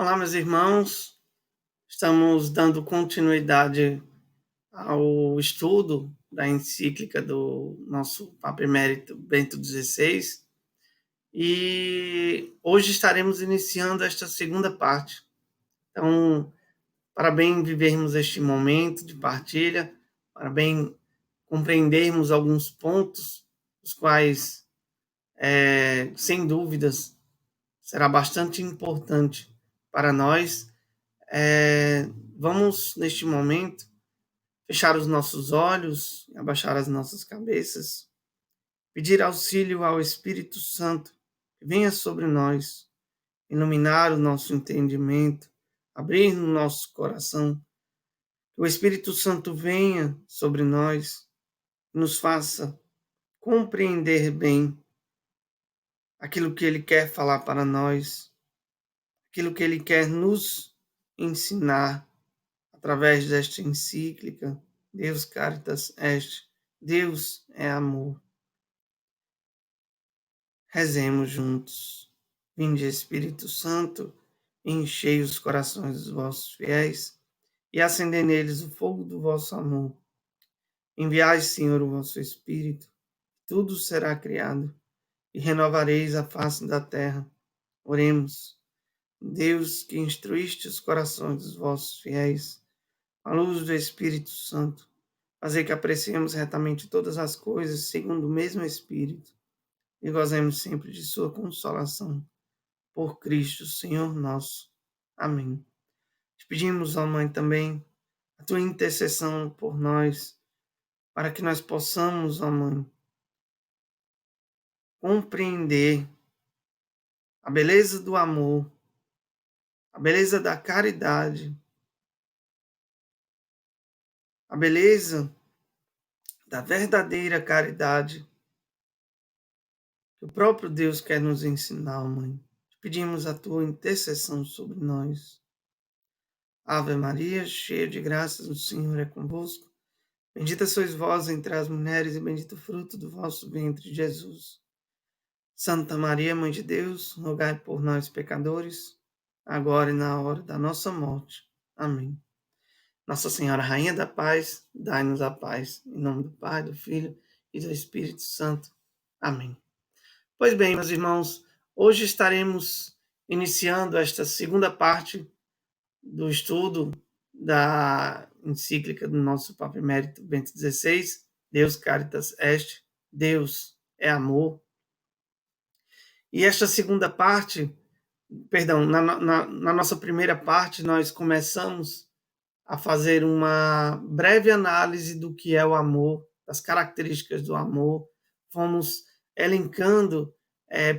Olá, meus irmãos. Estamos dando continuidade ao estudo da encíclica do nosso Papa Emérito Bento XVI e hoje estaremos iniciando esta segunda parte. Então, para bem vivermos este momento de partilha, para bem compreendermos alguns pontos, os quais, sem dúvidas, será bastante importante para nós. Vamos, neste momento, fechar os nossos olhos, abaixar as nossas cabeças, pedir auxílio ao Espírito Santo que venha sobre nós, iluminar o nosso entendimento, abrir no nosso coração, que o Espírito Santo venha sobre nós, nos faça compreender bem aquilo que Ele quer falar para nós, aquilo que Ele quer nos ensinar através desta encíclica, Deus Caritas Est, Deus é amor. Rezemos juntos. Vinde, Espírito Santo, enchei os corações dos vossos fiéis e acendei neles o fogo do vosso amor. Enviai, Senhor, o vosso Espírito, tudo será criado e renovareis a face da terra. Oremos. Deus, que instruíste os corações dos vossos fiéis, à luz do Espírito Santo, fazer que apreciemos retamente todas as coisas segundo o mesmo Espírito e gozemos sempre de sua consolação. Por Cristo, Senhor nosso. Amém. Te pedimos, ó Mãe, também a tua intercessão por nós, para que nós possamos, ó Mãe, compreender a beleza do amor, a beleza da caridade, a beleza da verdadeira caridade que o próprio Deus quer nos ensinar, Mãe. Te pedimos a tua intercessão sobre nós. Ave Maria, cheia de graças, o Senhor é convosco. Bendita sois vós entre as mulheres e bendito o fruto do vosso ventre, Jesus. Santa Maria, Mãe de Deus, rogai por nós, pecadores, agora e na hora da nossa morte. Amém. Nossa Senhora, Rainha da Paz, dai-nos a paz. Em nome do Pai, do Filho e do Espírito Santo. Amém. Pois bem, meus irmãos, hoje estaremos iniciando esta segunda parte do estudo da encíclica do nosso Papa Emérito Bento XVI, Deus Caritas Est, Deus é amor. E esta segunda parte, na nossa primeira parte, nós começamos a fazer uma breve análise do que é o amor, das características do amor, fomos elencando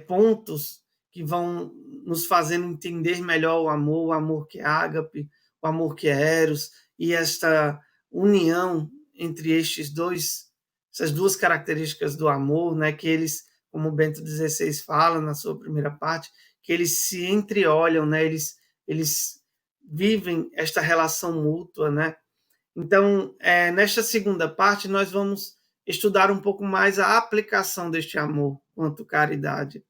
pontos que vão nos fazendo entender melhor o amor que é ágape, o amor que é eros, e esta união entre essas duas características do amor, né, que eles, como Bento XVI fala na sua primeira parte, que eles se entreolham, né, eles vivem esta relação mútua, né? Então, nesta segunda parte, nós vamos estudar um pouco mais a aplicação deste amor quanto caridade.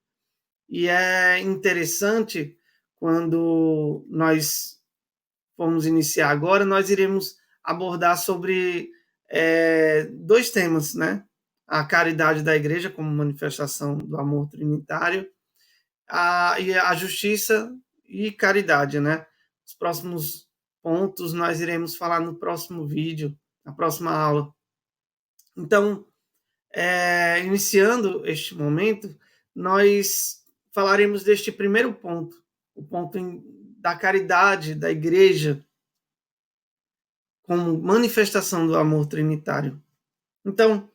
E é interessante, quando nós formos iniciar agora, nós iremos abordar sobre dois temas, né? A caridade da igreja como manifestação do amor trinitário, e a justiça e caridade, né? Os próximos pontos nós iremos falar no próximo vídeo, na próxima aula. Então, iniciando este momento, nós falaremos deste primeiro ponto, o ponto da caridade da igreja como manifestação do amor trinitário. Então,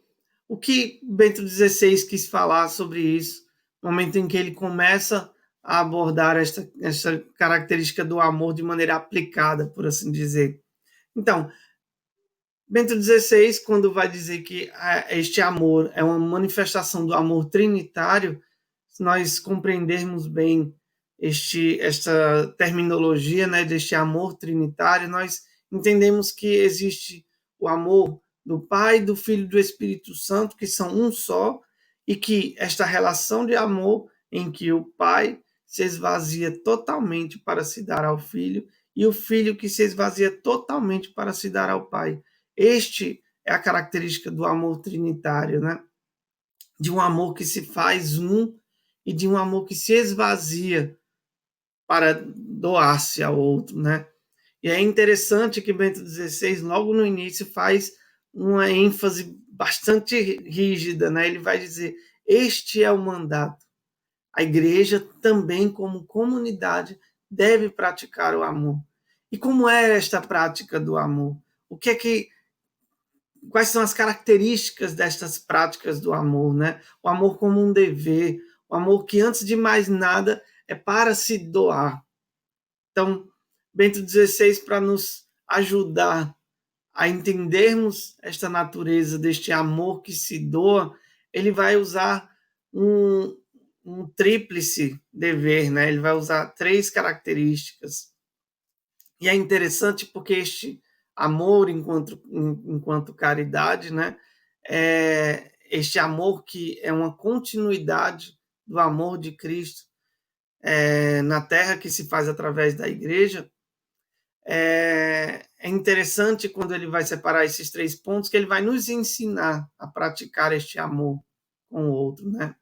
o que Bento XVI quis falar sobre isso, no momento em que ele começa a abordar esta característica do amor de maneira aplicada, por assim dizer. Então, Bento XVI, quando vai dizer que este amor é uma manifestação do amor trinitário, se nós compreendermos bem esta terminologia, né, deste amor trinitário, nós entendemos que existe o amor do Pai, do Filho e do Espírito Santo, que são um só, e que esta relação de amor em que o Pai se esvazia totalmente para se dar ao filho, e o filho que se esvazia totalmente para se dar ao pai. Este é a característica do amor trinitário, né? De um amor que se faz um e de um amor que se esvazia para doar-se ao outro, né? E é interessante que Bento XVI, logo no início, faz uma ênfase bastante rígida, né? Ele vai dizer: este é o mandato. A igreja também, como comunidade, deve praticar o amor. E como é esta prática do amor? O que é que quais são as características destas práticas do amor, né? O amor como um dever, o amor que antes de mais nada é para se doar. Então, Bento XVI, para nos ajudar a entendermos esta natureza deste amor que se doa, ele vai usar um tríplice dever, né? Ele vai usar 3 características. E é interessante porque este amor enquanto caridade, né? Este amor que é uma continuidade do amor de Cristo na terra, que se faz através da igreja. É interessante quando ele vai separar esses 3 pontos, que ele vai nos ensinar a praticar este amor com o outro, né?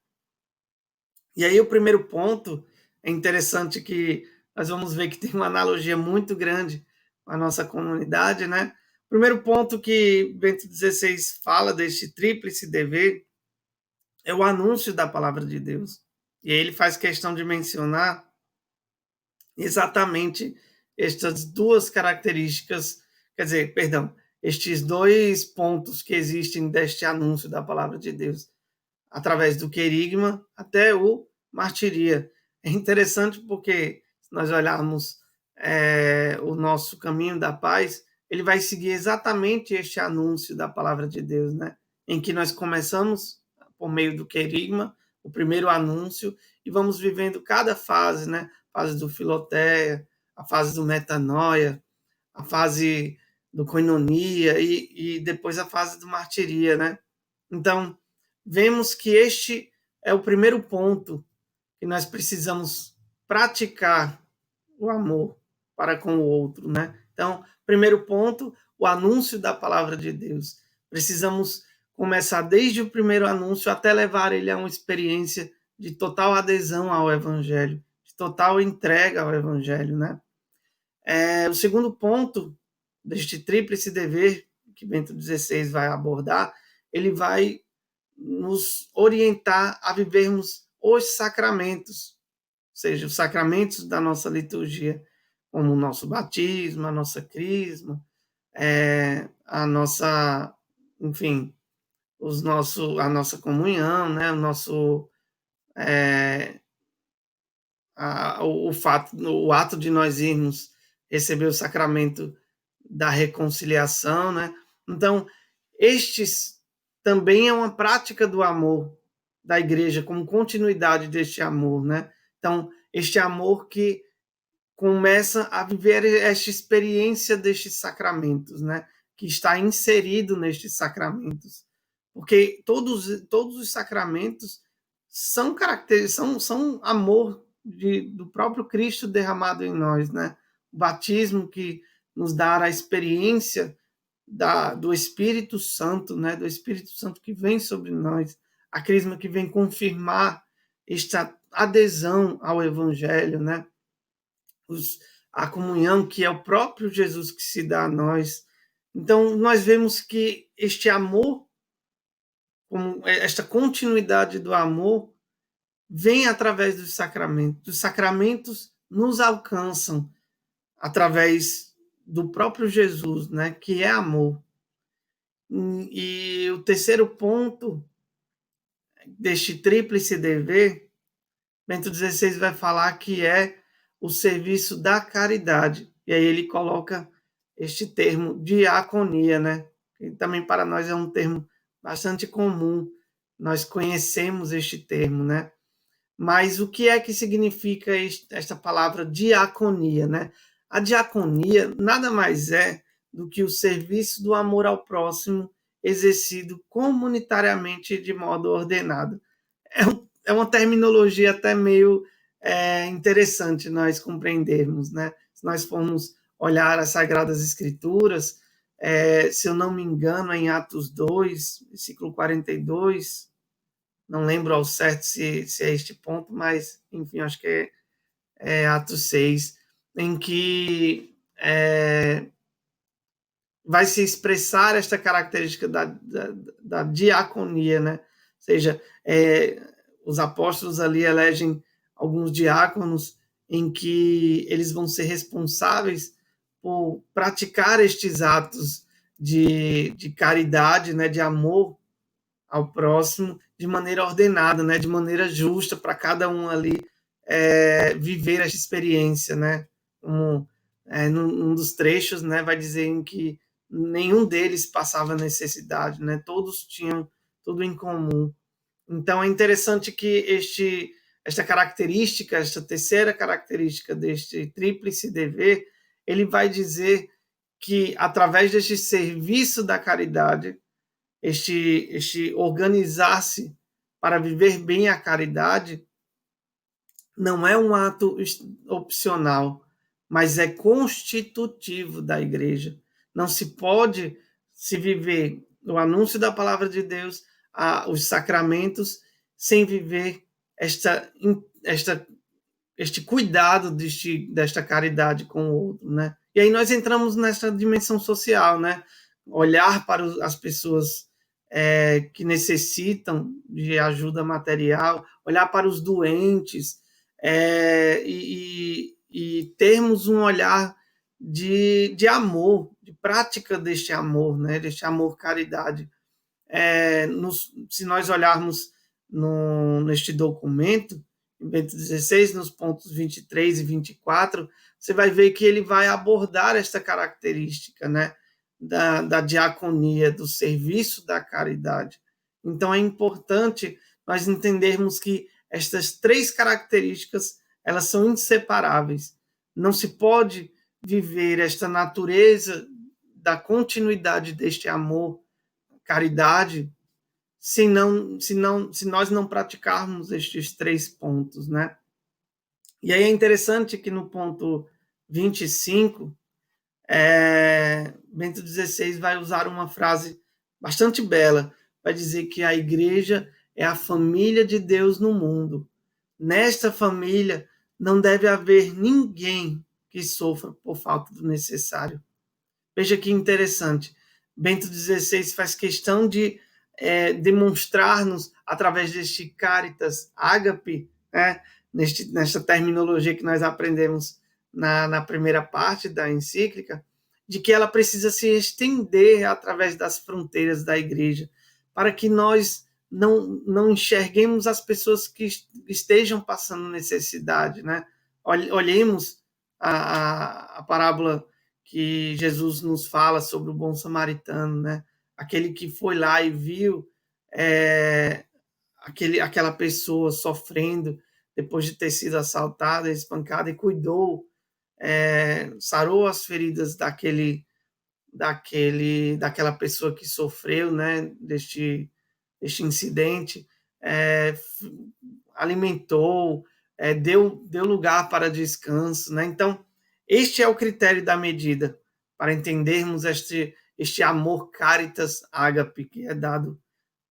E aí o primeiro ponto, é interessante que nós vamos ver que tem uma analogia muito grande com a nossa comunidade, né? O primeiro ponto que Bento XVI fala deste tríplice dever é o anúncio da palavra de Deus. E aí ele faz questão de mencionar exatamente estas 2 características, quer dizer, perdão, estes 2 pontos que existem deste anúncio da palavra de Deus, através do querigma até o martiria. É interessante porque, se nós olharmos o nosso caminho da paz, ele vai seguir exatamente este anúncio da palavra de Deus, né? Em que nós começamos por meio do querigma, o primeiro anúncio, e vamos vivendo cada fase, né? A fase do filoteia, a fase do metanoia, a fase do koinonia e depois a fase do martiria, né? Então, vemos que este é o primeiro ponto que nós precisamos praticar o amor para com o outro, né? Então, primeiro ponto, o anúncio da palavra de Deus. Precisamos começar desde o primeiro anúncio até levar ele a uma experiência de total adesão ao evangelho, de total entrega ao evangelho, né? O segundo ponto deste tríplice dever que Bento XVI vai abordar, ele vai nos orientar a vivermos os sacramentos, ou seja, os sacramentos da nossa liturgia, como o nosso batismo, a nossa crisma, a nossa, enfim, a nossa comunhão, né? O nosso o ato de nós irmos receber o sacramento da reconciliação, né? Então, estes também é uma prática do amor da igreja, como continuidade deste amor, né? Então, este amor que começa a viver esta experiência destes sacramentos, né? Que está inserido nestes sacramentos. Porque todos os sacramentos são são amor do próprio Cristo derramado em nós, né? O batismo que nos dá a experiência do Espírito Santo, né? Do Espírito Santo que vem sobre nós, a crisma que vem confirmar esta adesão ao Evangelho, né? A comunhão que é o próprio Jesus que se dá a nós. Então, nós vemos que este amor, como esta continuidade do amor, vem através dos sacramentos. Os sacramentos nos alcançam através do próprio Jesus, né, que é amor. E o terceiro ponto deste tríplice dever, Bento XVI vai falar que é o serviço da caridade. E aí ele coloca este termo diaconia, né? Que também para nós é um termo bastante comum. Nós conhecemos este termo, né? Mas o que é que significa esta palavra diaconia, né? A diaconia nada mais é do que o serviço do amor ao próximo exercido comunitariamente de modo ordenado. É uma terminologia até meio é interessante nós compreendermos, né? Se nós formos olhar as Sagradas Escrituras, se eu não me engano, em Atos 2, versículo 42, não lembro ao certo se é este ponto, mas, enfim, acho que é Atos 6, em que vai se expressar esta característica da diaconia, né? Ou seja, os apóstolos ali elegem alguns diáconos em que eles vão ser responsáveis por praticar estes atos de caridade, né, de amor ao próximo, de maneira ordenada, né, de maneira justa, para cada um ali viver essa experiência, né? Um, num dos trechos, né, vai dizer em que nenhum deles passava necessidade, né? Todos tinham tudo em comum. Então é interessante que esta característica, esta terceira característica deste tríplice dever, ele vai dizer que através deste serviço da caridade, este organizar-se para viver bem a caridade, não é um ato opcional, mas é constitutivo da igreja. Não se pode se viver o anúncio da palavra de Deus, os sacramentos, sem viver este cuidado desta caridade com o outro, né? E aí nós entramos nessa dimensão social, né? Olhar para as pessoas que necessitam de ajuda material, olhar para os doentes, e termos um olhar de amor, de prática deste amor, né? Deste amor caridade. Se nós olharmos neste documento, em Bento XVI, nos pontos 23 e 24, você vai ver que ele vai abordar esta característica, né, da diaconia, do serviço da caridade. Então é importante nós entendermos que estas três características, elas são inseparáveis. Não se pode viver esta natureza da continuidade deste amor, caridade, se nós não praticarmos estes três pontos, né? E aí é interessante que no ponto 25, Bento XVI vai usar uma frase bastante bela, vai dizer que a igreja é a família de Deus no mundo. Nesta família não deve haver ninguém que sofra por falta do necessário. Veja que interessante. Bento XVI faz questão de demonstrar-nos, através deste caritas ágape, né, nesta terminologia que nós aprendemos na primeira parte da encíclica, de que ela precisa se estender através das fronteiras da igreja, para que nós não enxerguemos as pessoas que estejam passando necessidade, né? Olhemos a parábola que Jesus nos fala sobre o bom samaritano, né? Aquele que foi lá e viu aquela pessoa sofrendo depois de ter sido assaltada, espancada, e cuidou, sarou as feridas daquela pessoa que sofreu, né, deste incidente, alimentou, deu lugar para descanso, né? Então, este é o critério da medida para entendermos este amor caritas ágape que é dado,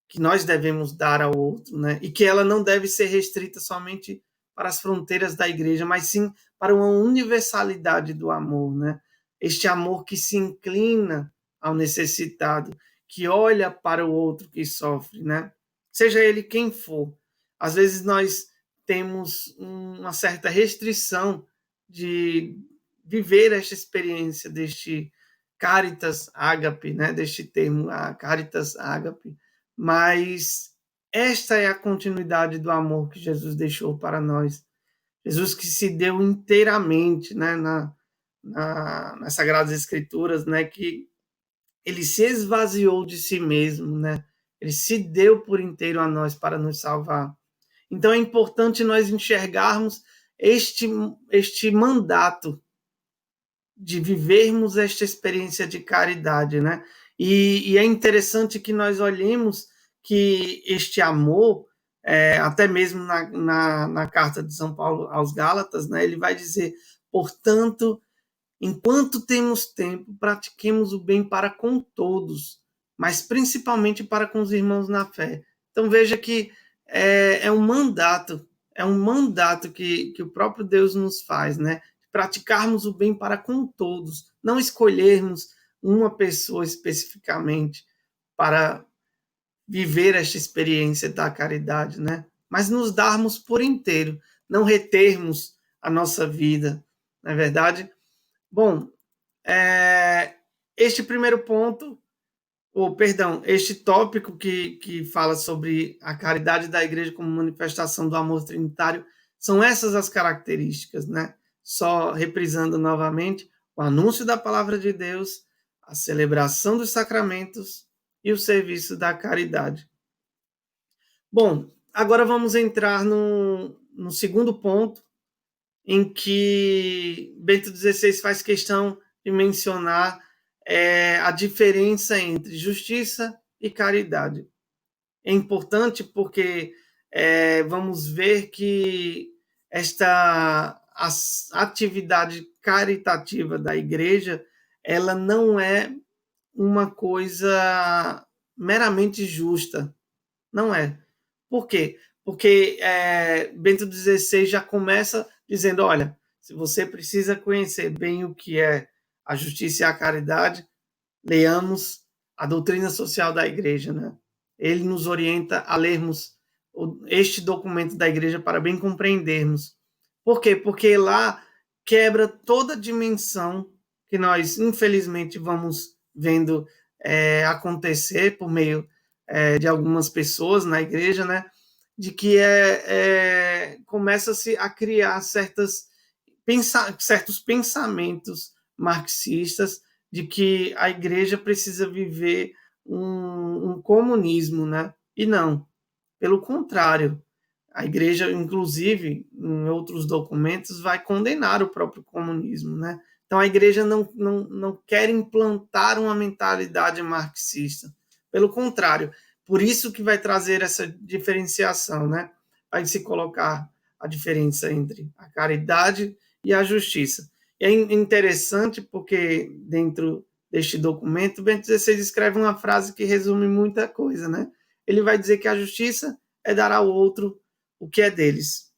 que nós devemos dar ao outro, né? E que ela não deve ser restrita somente para as fronteiras da igreja, mas sim para uma universalidade do amor, né? Este amor que se inclina ao necessitado, que olha para o outro que sofre, né? Seja ele quem for. Às vezes nós temos uma certa restrição de viver esta experiência deste caritas ágape, né? Deste termo, a caritas ágape, mas esta é a continuidade do amor que Jesus deixou para nós. Jesus que se deu inteiramente, né, nas Sagradas Escrituras, né, que ele se esvaziou de si mesmo, né? Ele se deu por inteiro a nós para nos salvar. Então é importante nós enxergarmos este mandato de vivermos esta experiência de caridade, né? E é interessante que nós olhemos que este amor até mesmo na carta de São Paulo aos Gálatas, né, ele vai dizer, portanto, enquanto temos tempo, pratiquemos o bem para com todos, mas principalmente para com os irmãos na fé. Então veja que é um mandato que o próprio Deus nos faz, né? Praticarmos o bem para com todos, não escolhermos uma pessoa especificamente para viver esta experiência da caridade, né? Mas nos darmos por inteiro, não retermos a nossa vida, não é verdade? Bom, este primeiro ponto, ou perdão, este tópico que fala sobre a caridade da igreja como manifestação do amor trinitário, são essas as características, né? Só reprisando novamente, o anúncio da palavra de Deus, a celebração dos sacramentos e o serviço da caridade. Bom, agora vamos entrar no segundo ponto, em que Bento XVI faz questão de mencionar a diferença entre justiça e caridade. É importante porque vamos ver que esta atividade caritativa da igreja, ela não é uma coisa meramente justa, não é. Por quê? Porque Bento XVI já começa dizendo, olha, se você precisa conhecer bem o que é a justiça e a caridade, leamos a doutrina social da igreja, né? Ele nos orienta a lermos este documento da igreja para bem compreendermos. Por quê? Porque lá quebra toda a dimensão que nós, infelizmente, vamos vendo acontecer por meio de algumas pessoas na igreja, né? De que começa-se a criar certos pensamentos marxistas de que a igreja precisa viver um comunismo, né? E não, pelo contrário, a igreja, inclusive, em outros documentos, vai condenar o próprio comunismo, né? Então a igreja não quer implantar uma mentalidade marxista. Pelo contrário, por isso que vai trazer essa diferenciação, né? Vai se colocar a diferença entre a caridade e a justiça. E é interessante porque dentro deste documento, Bento XVI escreve uma frase que resume muita coisa, né? Ele vai dizer que a justiça é dar ao outro o que é deles.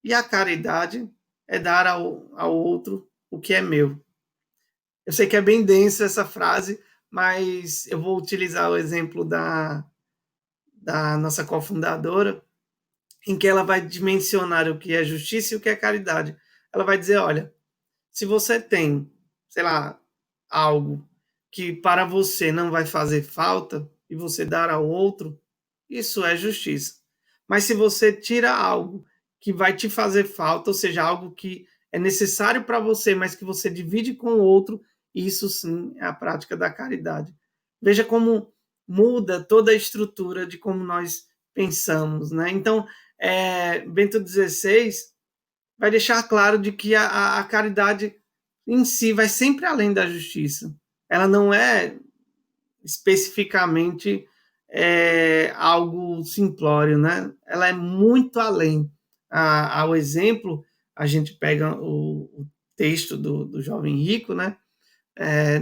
E a caridade é dar ao outro o que é meu. Eu sei que é bem densa essa frase, mas eu vou utilizar o exemplo da nossa cofundadora, em que ela vai dimensionar o que é justiça e o que é caridade. Ela vai dizer, olha, se você tem, sei lá, algo que para você não vai fazer falta e você dar ao outro, isso é justiça. Mas se você tira algo que vai te fazer falta, ou seja, algo que é necessário para você, mas que você divide com o outro, isso sim é a prática da caridade. Veja como muda toda a estrutura de como nós pensamos, né? Então, Bento XVI vai deixar claro de que a caridade em si vai sempre além da justiça. Ela não é especificamente algo simplório, né? Ela é muito além. Ao exemplo, a gente pega o texto do jovem rico, né?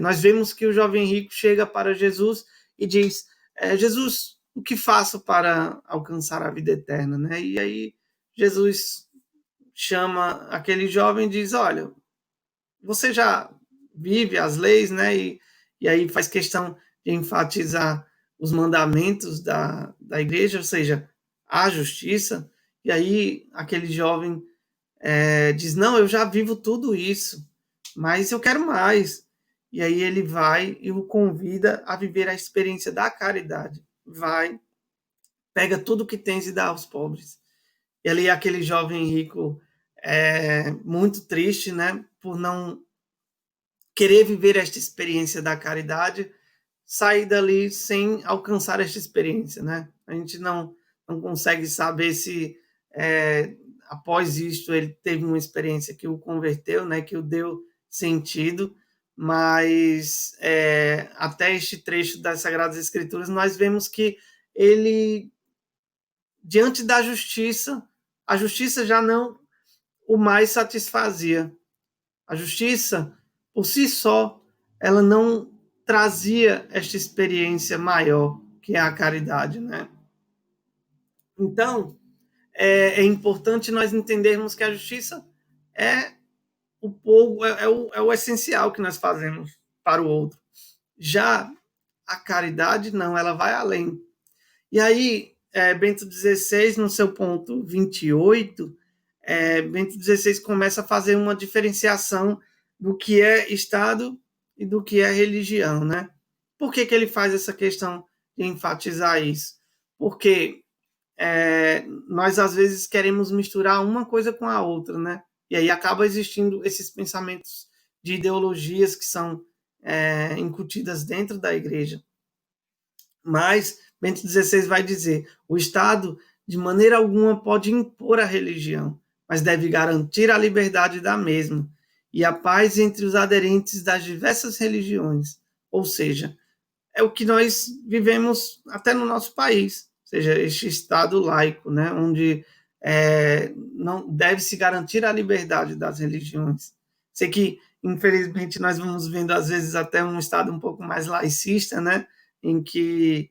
Nós vemos que o jovem rico chega para Jesus e diz: Jesus, o que faço para alcançar a vida eterna, né? E aí Jesus chama aquele jovem e diz: olha, você já vive as leis, né? E aí faz questão de enfatizar os mandamentos da igreja, ou seja, a justiça. E aí aquele jovem diz: não, eu já vivo tudo isso, mas eu quero mais. E aí ele vai e o convida a viver a experiência da caridade. Vai, pega tudo que tens e dá aos pobres. E ali aquele jovem rico muito triste, né, por não querer viver esta experiência da caridade, sair dali sem alcançar esta experiência, né? A gente não consegue saber se após isto ele teve uma experiência que o converteu, né? Que o deu sentido, mas até este trecho das Sagradas Escrituras nós vemos que ele diante da justiça, a justiça já não o mais satisfazia. A justiça, por si só, ela não trazia esta experiência maior que é a caridade, né? Então, é importante nós entendermos que a justiça é o essencial que nós fazemos para o outro. Já a caridade, não, ela vai além. E aí, Bento XVI, no seu ponto 28, Bento XVI começa a fazer uma diferenciação do que é Estado e do que é religião, né? Por que ele faz essa questão de enfatizar isso? Porque nós, às vezes, queremos misturar uma coisa com a outra, né? E aí acaba existindo esses pensamentos de ideologias que são incutidas dentro da igreja. Mas Bento XVI vai dizer: o Estado, de maneira alguma, pode impor a religião, mas deve garantir a liberdade da mesma e a paz entre os aderentes das diversas religiões. Ou seja, é o que nós vivemos até no nosso país, ou seja, este Estado laico, né, onde não deve se garantir a liberdade das religiões. Sei que, infelizmente, nós vamos vendo, às vezes, até um Estado um pouco mais laicista, né, em que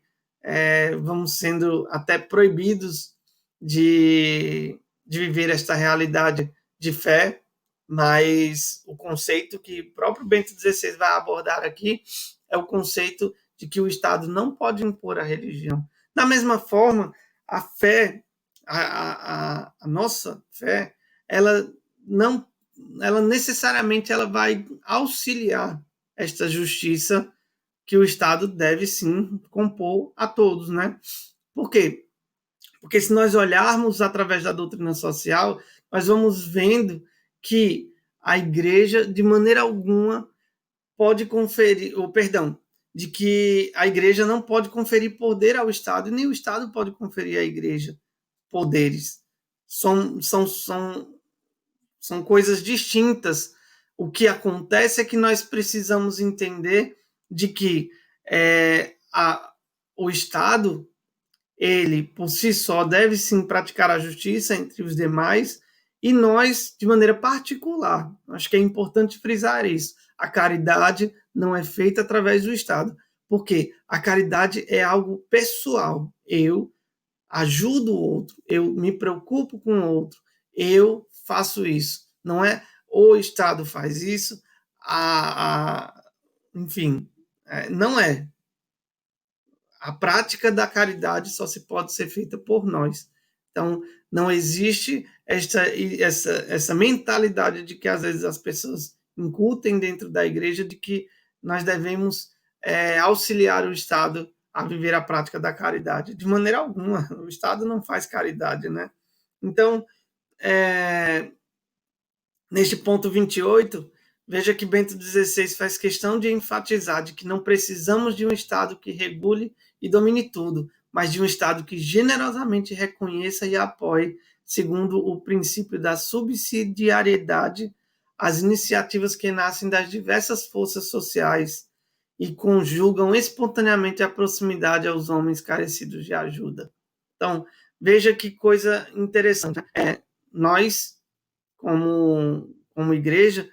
vamos sendo até proibidos de viver esta realidade de fé, mas o conceito que o próprio Bento XVI vai abordar aqui é o conceito de que o Estado não pode impor a religião. Da mesma forma, a fé, a nossa fé, ela não, ela necessariamente ela vai auxiliar esta justiça que o Estado deve sim compor a todos, né? Por quê? Porque se nós olharmos através da doutrina social, nós vamos vendo que a igreja, de maneira alguma, pode conferir, ou perdão, de que a igreja não pode conferir poder ao Estado, e nem o Estado pode conferir à igreja poderes. São coisas distintas. O que acontece é que nós precisamos entender de que o Estado, ele, por si só, deve sim praticar a justiça entre os demais, e nós, de maneira particular, acho que é importante frisar isso, a caridade não é feita através do Estado, porque a caridade é algo pessoal. Eu ajudo o outro, eu me preocupo com o outro, eu faço isso. Não é o Estado faz isso, enfim, não é. A prática da caridade só se pode ser feita por nós. Então, não existe essa mentalidade de que às vezes as pessoas incutem dentro da igreja de que nós devemos auxiliar o Estado a viver a prática da caridade. De maneira alguma, o Estado não faz caridade, né? Então, neste ponto 28, veja que Bento XVI faz questão de enfatizar de que não precisamos de um Estado que regule e domine tudo, mas de um Estado que generosamente reconheça e apoie, segundo o princípio da subsidiariedade, as iniciativas que nascem das diversas forças sociais e conjugam espontaneamente a proximidade aos homens carecidos de ajuda. Então, veja que coisa interessante. Nós, como igreja,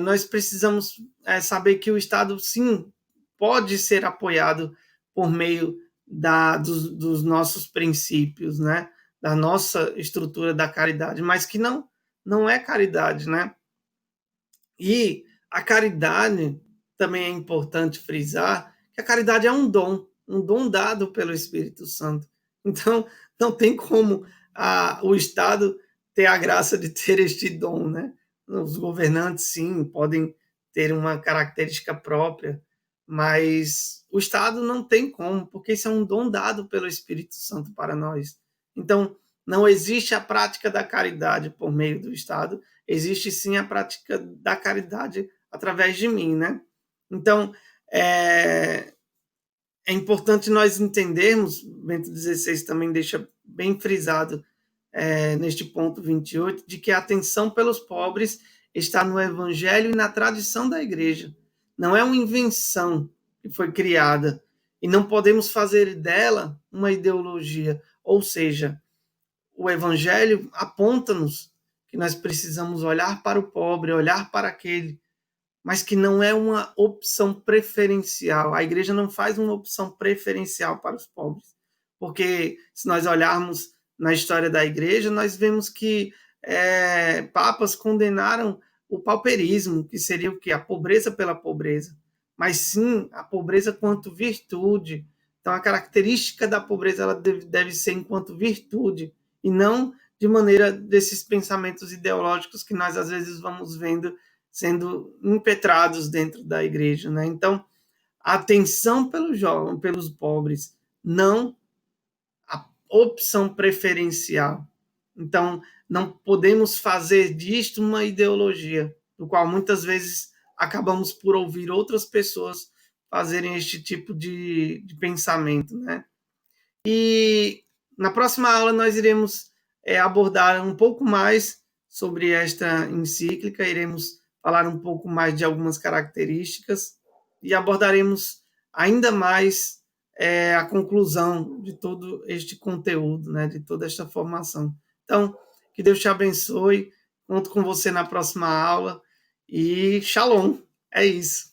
nós precisamos saber que o Estado, sim, pode ser apoiado por meio dos nossos princípios, né? Da nossa estrutura da caridade, mas que não é caridade, né? E a caridade, também é importante frisar, que a caridade é um dom dado pelo Espírito Santo. Então, não tem como o Estado ter a graça de ter este dom, né? Os governantes, sim, podem ter uma característica própria, mas o Estado não tem como, porque isso é um dom dado pelo Espírito Santo para nós. Então, não existe a prática da caridade por meio do Estado, existe sim a prática da caridade através de mim, né? Então, é importante nós entendermos, Bento XVI também deixa bem frisado neste ponto 28, de que a atenção pelos pobres está no Evangelho e na tradição da Igreja. Não é uma invenção que foi criada, e não podemos fazer dela uma ideologia Ou seja, o Evangelho aponta-nos que nós precisamos olhar para o pobre, olhar para aquele, mas que não é uma opção preferencial. A igreja não faz uma opção preferencial para os pobres, porque se nós olharmos na história da igreja, nós vemos que papas condenaram o pauperismo, que seria o quê? A pobreza pela pobreza, mas sim a pobreza quanto virtude. Então, a característica da pobreza ela deve ser enquanto virtude, e não de maneira desses pensamentos ideológicos que nós às vezes vamos vendo sendo impetrados dentro da igreja, né? Então, a atenção pelos jovens, pelos pobres, não a opção preferencial. Então, não podemos fazer disto uma ideologia, do qual muitas vezes acabamos por ouvir outras pessoas fazerem este tipo de pensamento, né? E na próxima aula nós iremos abordar um pouco mais sobre esta encíclica, iremos falar um pouco mais de algumas características e abordaremos ainda mais a conclusão de todo este conteúdo, né, de toda esta formação. Então, que Deus te abençoe, conto com você na próxima aula e shalom, é isso.